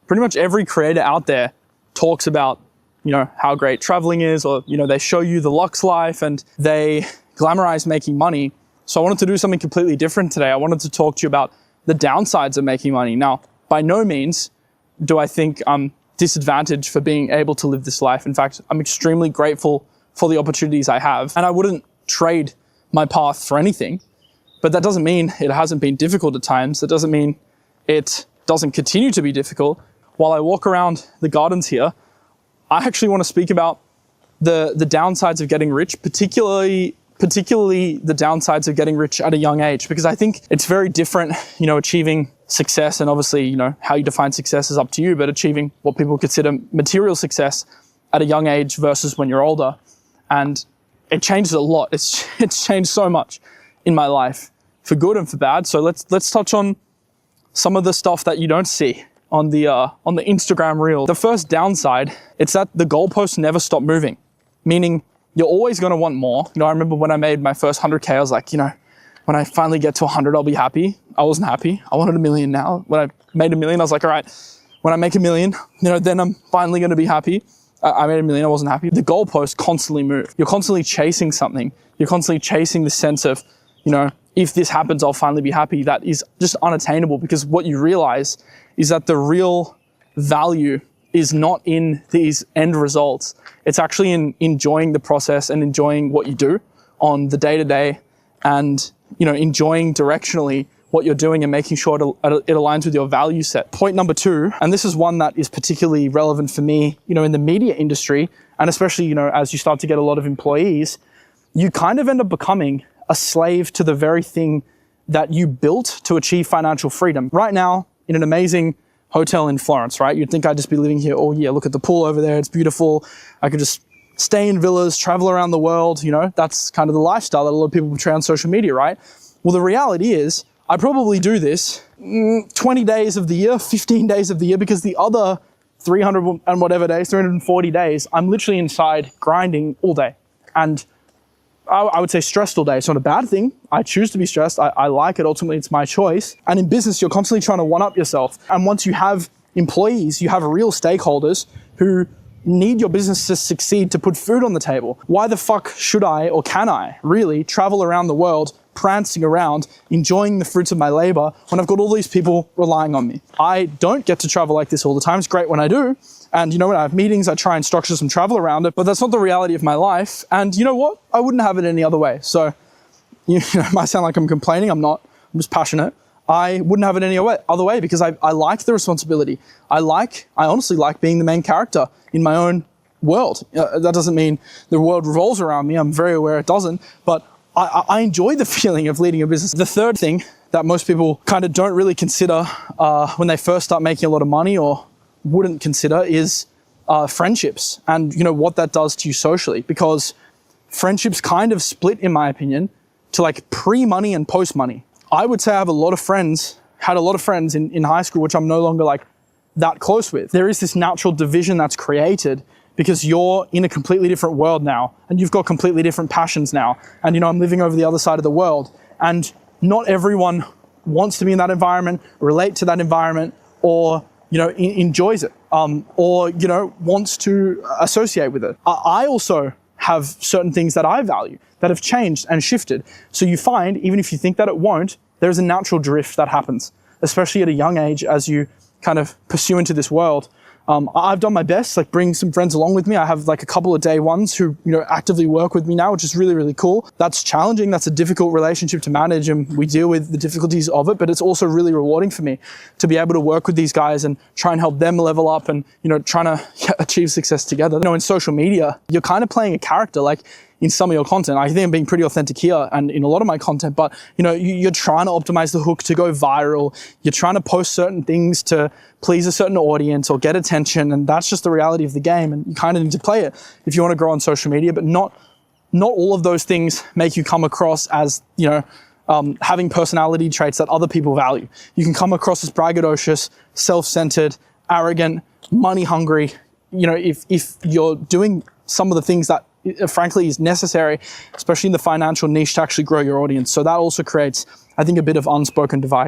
pretty much every creator out there talks about, how great traveling is, or, they show you the luxe life and they glamorize making money. So I wanted to do something completely different today. I wanted to talk to you about the downsides of making money. Now, by no means do I think I'm disadvantaged for being able to live this life. In fact, I'm extremely grateful for the opportunities I have, and I wouldn't trade my path for anything. But that doesn't mean it hasn't been difficult at times. That doesn't mean it doesn't continue to be difficult. While I walk around the gardens here, I actually want to speak about the downsides of getting rich, particularly the downsides of getting rich at a young age, because I think it's very different, achieving success, and obviously, how you define success is up to you, but achieving what people consider material success at a young age versus when you're older. And it changes a lot. It's changed so much in my life, for good and for bad. So let's touch on some of the stuff that you don't see on the Instagram reel. The first downside, it's that the goalposts never stop moving, meaning you're always going to want more. I remember when I made my first 100K, I was like, when I finally get to 100, I'll be happy. I wasn't happy. I wanted $1 million now. When I made $1 million, I was like, all right, when I make $1 million, then I'm finally going to be happy. I made $1 million, I wasn't happy. The goalposts constantly move. You're constantly chasing something. You're constantly chasing the sense of, if this happens, I'll finally be happy. That is just unattainable, because what you realize is that the real value is not in these end results. It's actually in enjoying the process and enjoying what you do on the day-to-day, and, enjoying directionally what you're doing and making sure it aligns with your value set. Point number 2, and this is one that is particularly relevant for me, in the media industry, and especially, as you start to get a lot of employees, you kind of end up becoming a slave to the very thing that you built to achieve financial freedom. Right now, in an amazing hotel in Florence, right? You'd think I'd just be living here all year. Look at the pool over there, it's beautiful. I could just stay in villas, travel around the world, that's kind of the lifestyle that a lot of people portray on social media, right? Well, the reality is, I probably do this 20 days of the year, 15 days of the year, because the other 300 and whatever days, 340 days, I'm literally inside grinding all day. And I would say stressed all day. It's not a bad thing. I choose to be stressed. I like it. Ultimately, it's my choice. And in business, you're constantly trying to one-up yourself. And once you have employees, you have real stakeholders who need your business to succeed, to put food on the table. Why the fuck should I, or can I, really travel around the world, prancing around, enjoying the fruits of my labor, when I've got all these people relying on me? I don't get to travel like this all the time. It's great when I do. And when I have meetings, I try and structure some travel around it, but that's not the reality of my life. And you know what? I wouldn't have it any other way. So, it might sound like I'm complaining. I'm not. I'm just passionate. I wouldn't have it any other way, because I like the responsibility. I honestly like being the main character in my own world. That doesn't mean the world revolves around me. I'm very aware it doesn't, but I enjoy the feeling of leading a business. The third thing that most people kind of don't really consider when they first start making a lot of money, or wouldn't consider, is friendships, and what that does to you socially, because friendships kind of split, in my opinion, to like pre-money and post-money. I would say I have had a lot of friends in high school, which I'm no longer like that close with. There is this natural division that's created because you're in a completely different world now, and you've got completely different passions now. And I'm living over the other side of the world, and not everyone wants to be in that environment, relate to that environment, or enjoys it, or wants to associate with it. I also have certain things that I value that have changed and shifted. So you find, even if you think that it won't, there's a natural drift that happens, especially at a young age as you kind of pursue into this world. I've done my best, like bring some friends along with me. I have like a couple of day ones who, actively work with me now, which is really, really cool. That's challenging. That's a difficult relationship to manage, and we deal with the difficulties of it, but it's also really rewarding for me to be able to work with these guys and try and help them level up and, trying to achieve success together. In social media, you're kind of playing a character, like in some of your content. I think I'm being pretty authentic here and in a lot of my content, but you're trying to optimize the hook to go viral. You're trying to post certain things to please a certain audience or get attention, and that's just the reality of the game, and you kind of need to play it if you want to grow on social media. But not all of those things make you come across as having personality traits that other people value. You can come across as braggadocious, self-centered, arrogant, money hungry, if you're doing some of the things that frankly is necessary, especially in the financial niche, to actually grow your audience. So that also creates, I think, a bit of unspoken divide.